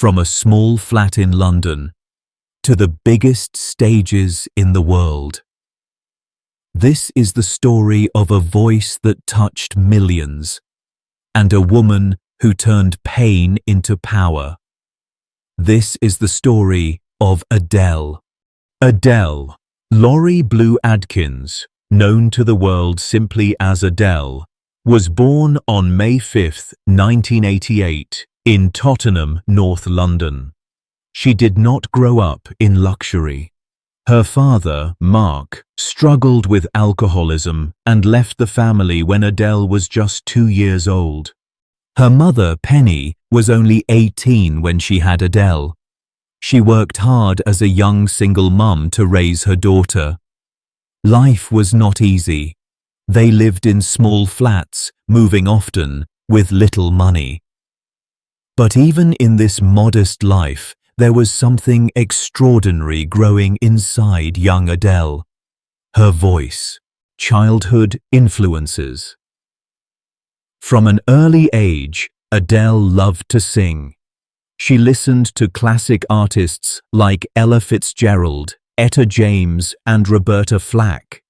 from a small flat in London to the biggest stages in the world. This is the story of a voice that touched millions and a woman who turned pain into power. This is the story of Adele. Adele, Laurie Blue Adkins, known to the world simply as Adele, was born on May 5, 1988, in Tottenham, North London. She did not grow up in luxury. Her father, Mark, struggled with alcoholism and left the family when Adele was just 2 years old. Her mother, Penny, was only 18 when she had Adele. She worked hard as a young single mum to raise her daughter. Life was not easy. They lived in small flats, moving often, with little money. But even in this modest life, there was something extraordinary growing inside young Adele. Her voice. Childhood influences. From an early age, Adele loved to sing. She listened to classic artists like Ella Fitzgerald, Etta James, and Roberta Flack.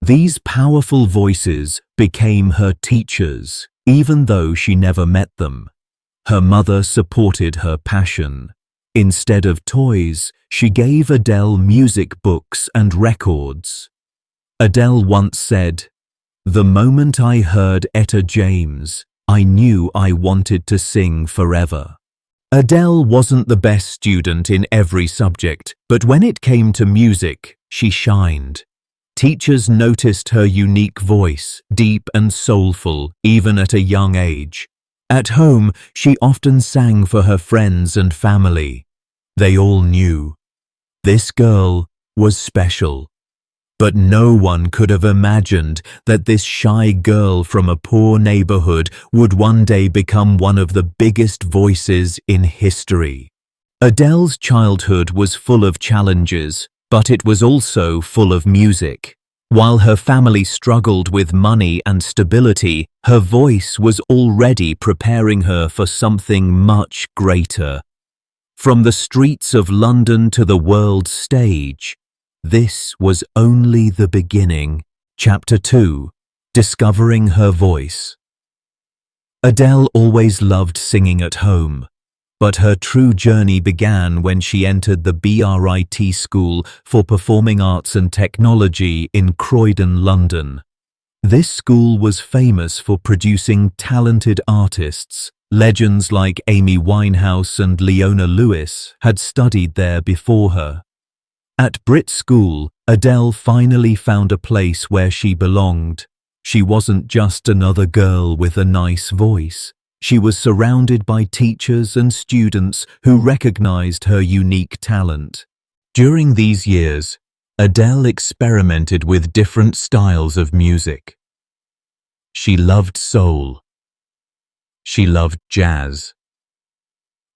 These powerful voices became her teachers, even though she never met them. Her mother supported her passion. Instead of toys, she gave Adele music books and records. Adele once said, "The moment I heard Etta James, I knew I wanted to sing forever." Adele wasn't the best student in every subject, but when it came to music, she shined. Teachers noticed her unique voice, deep and soulful, even at a young age. At home, she often sang for her friends and family. They all knew this girl was special. But no one could have imagined that this shy girl from a poor neighborhood would one day become one of the biggest voices in history. Adele's childhood was full of challenges, but it was also full of music. While her family struggled with money and stability, her voice was already preparing her for something much greater. From the streets of London to the world stage, this was only the beginning. Chapter 2. Discovering her voice. Adele always loved singing at home, but her true journey began when she entered the BRIT School for Performing Arts and Technology in Croydon, London. This school was famous for producing talented artists. Legends like Amy Winehouse and Leona Lewis had studied there before her. At Brit School, Adele finally found a place where she belonged. She wasn't just another girl with a nice voice. She was surrounded by teachers and students who recognized her unique talent. During these years, Adele experimented with different styles of music. She loved soul. She loved jazz.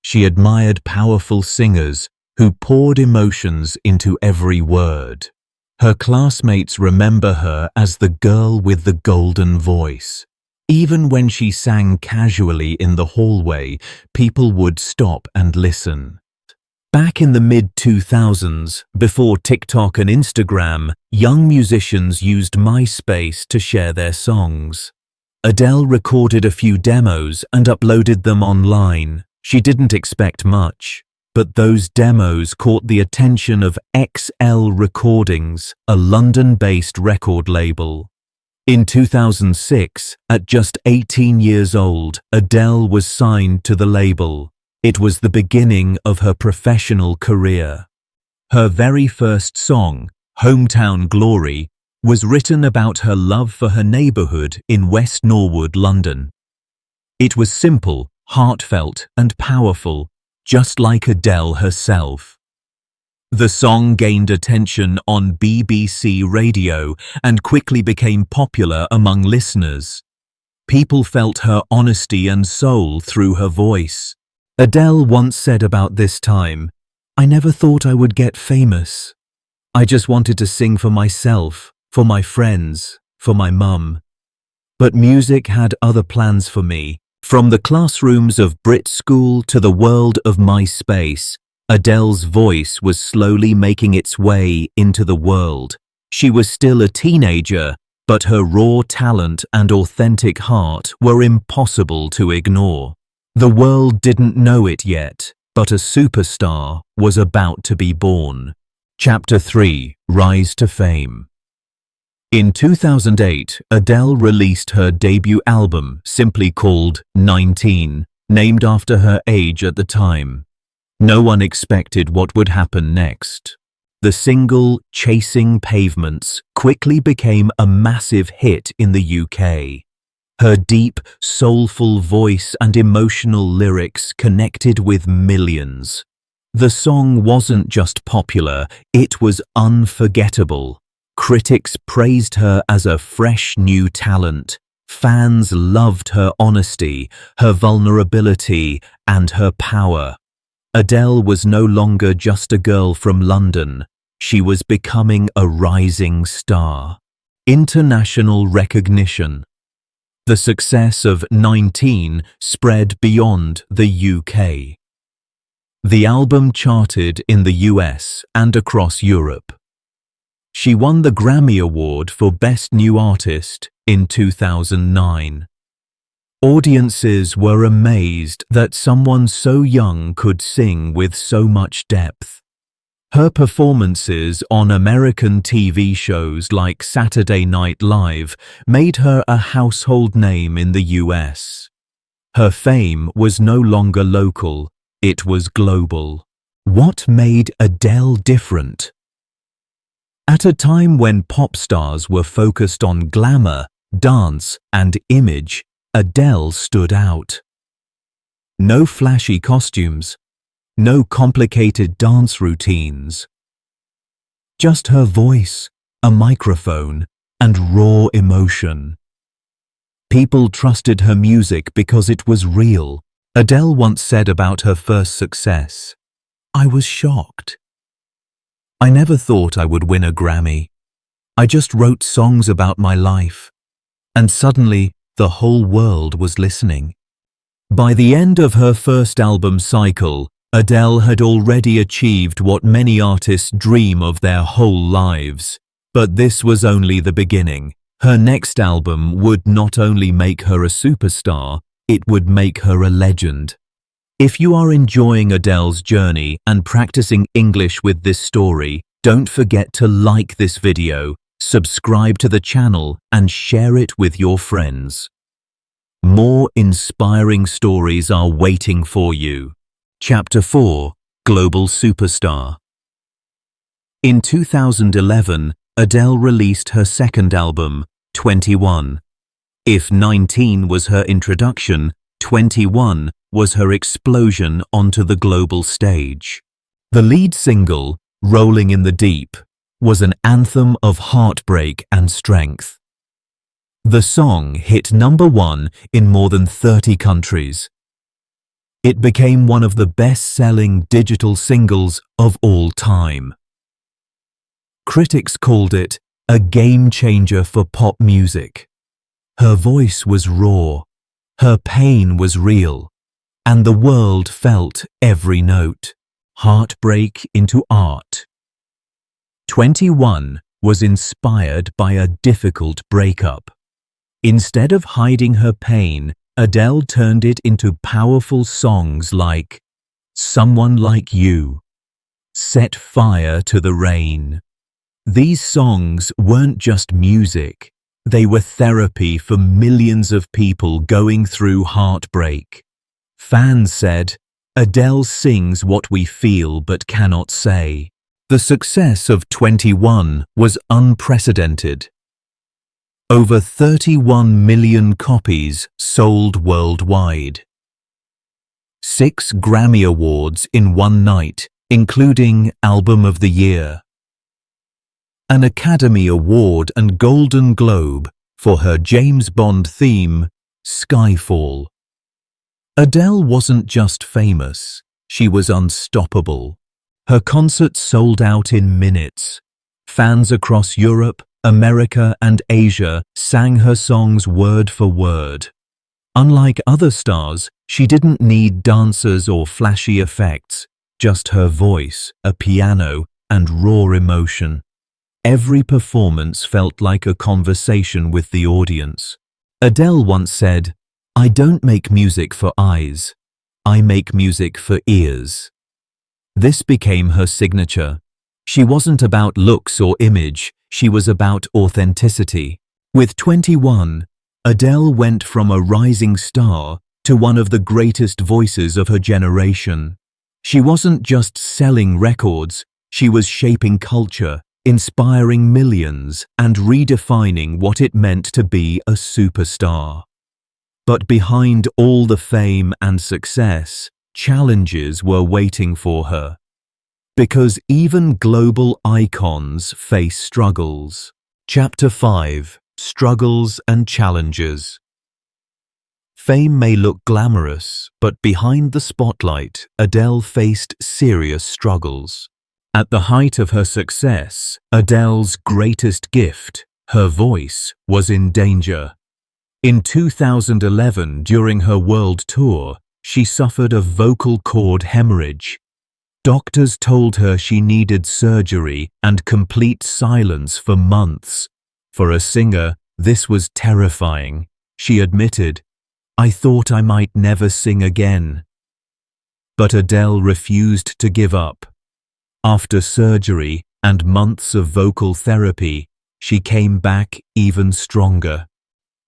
She admired powerful singers who poured emotions into every word. Her classmates remember her as the girl with the golden voice. Even when she sang casually in the hallway, people would stop and listen. Back in the mid-2000s, before TikTok and Instagram, young musicians used MySpace to share their songs. Adele recorded a few demos and uploaded them online. She didn't expect much, but those demos caught the attention of XL Recordings, a London-based record label. In 2006, at just 18 years old, Adele was signed to the label. It was the beginning of her professional career. Her very first song, Hometown Glory, was written about her love for her neighborhood in West Norwood, London. It was simple, heartfelt, and powerful, just like Adele herself. The song gained attention on BBC Radio and quickly became popular among listeners. People felt her honesty and soul through her voice. Adele once said about this time, "I never thought I would get famous. I just wanted to sing for myself, for my friends, for my mum. But music had other plans for me. From the classrooms of Brit School to the world of MySpace, Adele's voice was slowly making its way into the world. She was still a teenager, but her raw talent and authentic heart were impossible to ignore. The world didn't know it yet, but a superstar was about to be born. Chapter 3: Rise to Fame. In 2008, Adele released her debut album, simply called 19, named after her age at the time. No one expected what would happen next. The single, Chasing Pavements, quickly became a massive hit in the UK. Her deep, soulful voice and emotional lyrics connected with millions. The song wasn't just popular, it was unforgettable. Critics praised her as a fresh new talent. Fans loved her honesty, her vulnerability, and her power. Adele was no longer just a girl from London. She was becoming a rising star. International recognition. The success of 19 spread beyond the UK. The album charted in the US and across Europe. She won the Grammy Award for Best New Artist in 2009. Audiences were amazed that someone so young could sing with so much depth. Her performances on American TV shows like Saturday Night Live made her a household name in the US. Her fame was no longer local, it was global. What made Adele different? At a time when pop stars were focused on glamour, dance, and image, Adele stood out. No flashy costumes, no complicated dance routines. Just her voice, a microphone, and raw emotion. People trusted her music because it was real. Adele once said about her first success, "I was shocked. I never thought I would win a Grammy. I just wrote songs about my life. And suddenly, the whole world was listening." By the end of her first album cycle, Adele had already achieved what many artists dream of their whole lives. But this was only the beginning. Her next album would not only make her a superstar, it would make her a legend. If you are enjoying Adele's journey and practicing English with this story, don't forget to like this video, subscribe to the channel, and share it with your friends. More inspiring stories are waiting for you. Chapter 4: Global Superstar. In 2011, Adele released her second album, 21. If 19 was her introduction, 21 was her explosion onto the global stage. The lead single, Rolling in the Deep, was an anthem of heartbreak and strength. The song hit #1 in more than 30 countries. It became one of the best-selling digital singles of all time. Critics called it a game-changer for pop music. Her voice was raw, her pain was real, and the world felt every note. Heartbreak into art. 21 was inspired by a difficult breakup. Instead of hiding her pain, Adele turned it into powerful songs like Someone Like You, Set Fire to the Rain. These songs weren't just music, they were therapy for millions of people going through heartbreak. Fans said, "Adele sings what we feel but cannot say." The success of 21 was unprecedented. Over 31 million copies sold worldwide. 6 Grammy Awards in one night, including Album of the Year. An Academy Award and Golden Globe for her James Bond theme, Skyfall. Adele wasn't just famous, she was unstoppable. Her concerts sold out in minutes. Fans across Europe, America, and Asia sang her songs word for word. Unlike other stars, she didn't need dancers or flashy effects, just her voice, a piano, and raw emotion. Every performance felt like a conversation with the audience. Adele once said, "I don't make music for eyes. I make music for ears." This became her signature. She wasn't about looks or image, she was about authenticity. With 21, Adele went from a rising star to one of the greatest voices of her generation. She wasn't just selling records, she was shaping culture, inspiring millions, and redefining what it meant to be a superstar. But behind all the fame and success, challenges were waiting for her. Because even global icons face struggles. Chapter 5: Struggles and Challenges. Fame may look glamorous, but behind the spotlight, Adele faced serious struggles. At the height of her success, Adele's greatest gift, her voice, was in danger. In 2011, during her world tour, she suffered a vocal cord hemorrhage. Doctors told her she needed surgery and complete silence for months. For a singer, this was terrifying. She admitted, "I thought I might never sing again." But Adele refused to give up. After surgery and months of vocal therapy, she came back even stronger.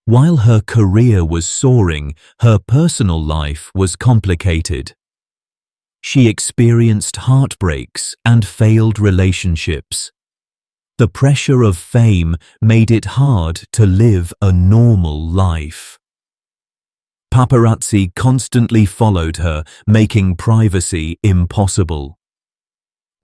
While her career was soaring, her personal life was complicated. She experienced heartbreaks and failed relationships. The pressure of fame made it hard to live a normal life. Paparazzi constantly followed her, making privacy impossible.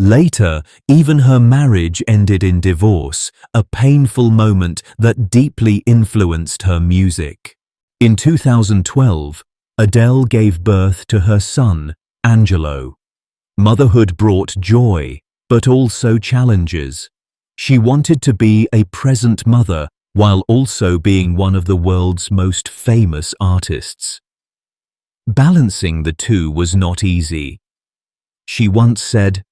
Later, even her marriage ended in divorce, a painful moment that deeply influenced her music. In 2012, Adele gave birth to her son, Angelo. Motherhood brought joy, but also challenges. She wanted to be a present mother while also being one of the world's most famous artists. Balancing the two was not easy. She once said,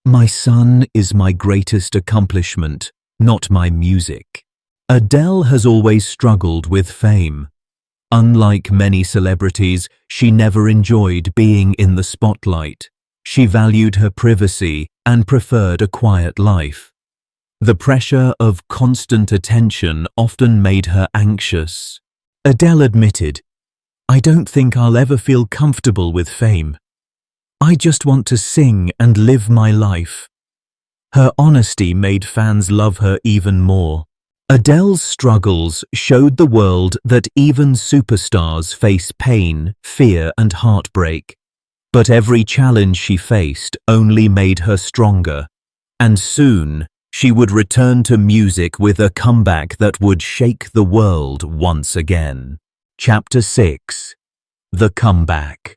"My son is my greatest accomplishment, not my music." Adele has always struggled with fame. Unlike many celebrities, she never enjoyed being in the spotlight. She valued her privacy and preferred a quiet life. The pressure of constant attention often made her anxious. Adele admitted, "I don't think I'll ever feel comfortable with fame. I just want to sing and live my life." Her honesty made fans love her even more. Adele's struggles showed the world that even superstars face pain, fear, and heartbreak. But every challenge she faced only made her stronger. And soon, she would return to music with a comeback that would shake the world once again. Chapter 6: The Comeback.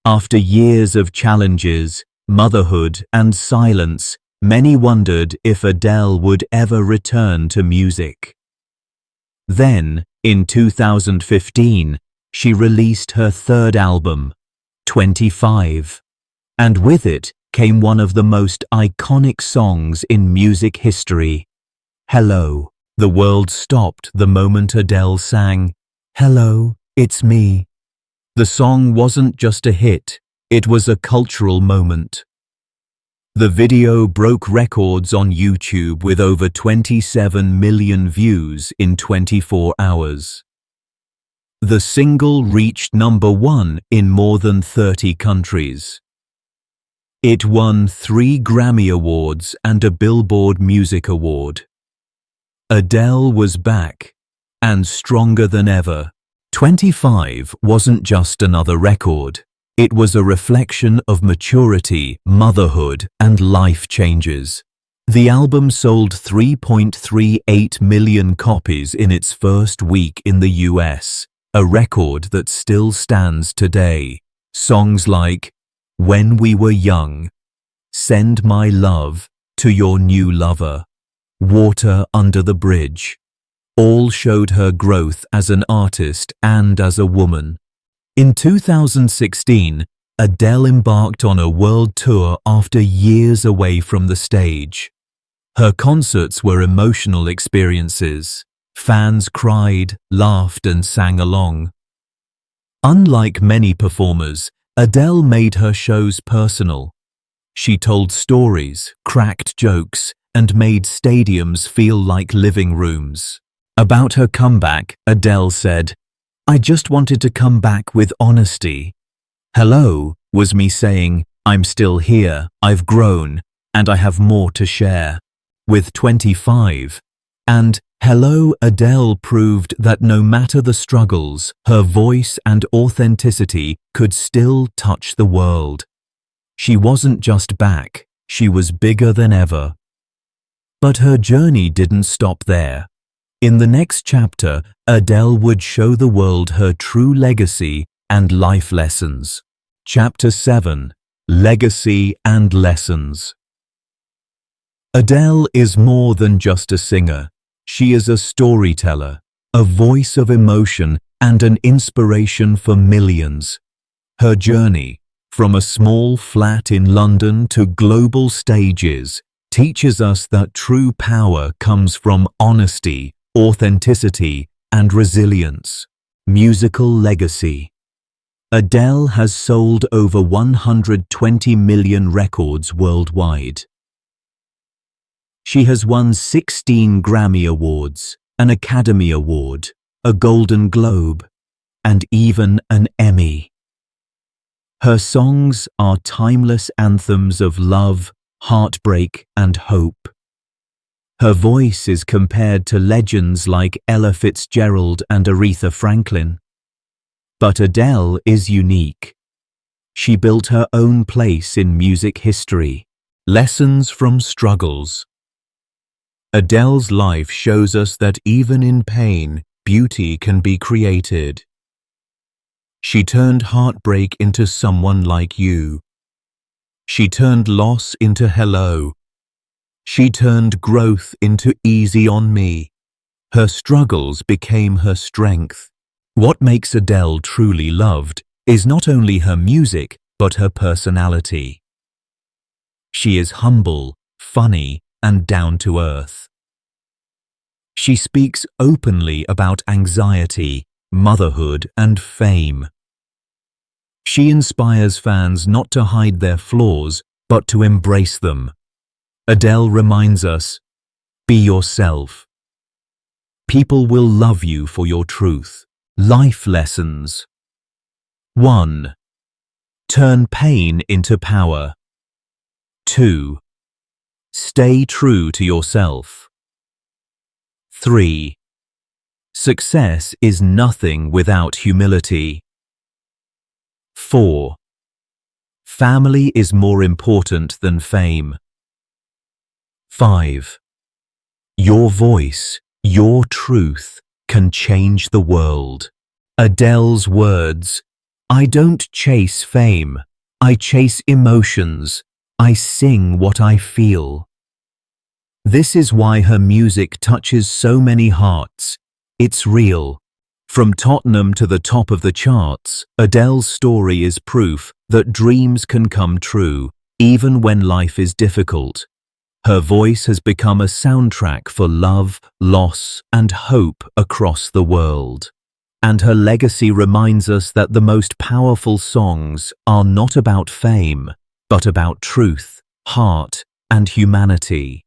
After years of challenges, motherhood, and silence, many wondered if Adele would ever return to music. Then, in 2015, she released her third album, 25. And with it came one of the most iconic songs in music history, Hello. The world stopped the moment Adele sang, "Hello, it's me." The song wasn't just a hit, it was a cultural moment. The video broke records on YouTube with over 27 million views in 24 hours. The single reached #1 in more than 30 countries. It won 3 Grammy Awards and a Billboard Music Award. Adele was back, and stronger than ever. 25 wasn't just another record. It was a reflection of maturity, motherhood, and life changes. The album sold 3.38 million copies in its first week in the US, a record that still stands today. Songs like When We Were Young, Send My Love to Your New Lover, Water Under the Bridge, all showed her growth as an artist and as a woman. In 2016, Adele embarked on a world tour after years away from the stage. Her concerts were emotional experiences. Fans cried, laughed, and sang along. Unlike many performers, Adele made her shows personal. She told stories, cracked jokes, and made stadiums feel like living rooms. About her comeback, Adele said, "I just wanted to come back with honesty. Hello was me saying, I'm still here, I've grown, and I have more to share." With 25. And Hello Adele proved that no matter the struggles, her voice and authenticity could still touch the world. She wasn't just back, she was bigger than ever. But her journey didn't stop there. In the next chapter, Adele would show the world her true legacy and life lessons. Chapter 7: Legacy and Lessons. Adele is more than just a singer. She is a storyteller, a voice of emotion, and an inspiration for millions. Her journey, from a small flat in London to global stages, teaches us that true power comes from honesty, authenticity, and resilience. Musical legacy. Adele has sold over 120 million records worldwide. She has won 16 Grammy Awards, an Academy Award, a Golden Globe, and even an Emmy. Her songs are timeless anthems of love, heartbreak, and hope. Her voice is compared to legends like Ella Fitzgerald and Aretha Franklin. But Adele is unique. She built her own place in music history. Lessons from struggles. Adele's life shows us that even in pain, beauty can be created. She turned heartbreak into Someone Like You. She turned loss into Hello. She turned growth into Easy on Me. Her struggles became her strength. What makes Adele truly loved is not only her music, but her personality. She is humble, funny, and down to earth. She speaks openly about anxiety, motherhood, and fame. She inspires fans not to hide their flaws, but to embrace them. Adele reminds us, be yourself. People will love you for your truth. Life lessons. 1. Turn pain into power. 2. Stay true to yourself. 3. Success is nothing without humility. 4. Family is more important than fame. 5. Your voice, your truth, can change the world. Adele's words, I don't chase fame, I chase emotions, I sing what I feel. This is why her music touches so many hearts. It's real. From Tottenham to the top of the charts, Adele's story is proof that dreams can come true, even when life is difficult. Her voice has become a soundtrack for love, loss, and hope across the world. And her legacy reminds us that the most powerful songs are not about fame, but about truth, heart, and humanity.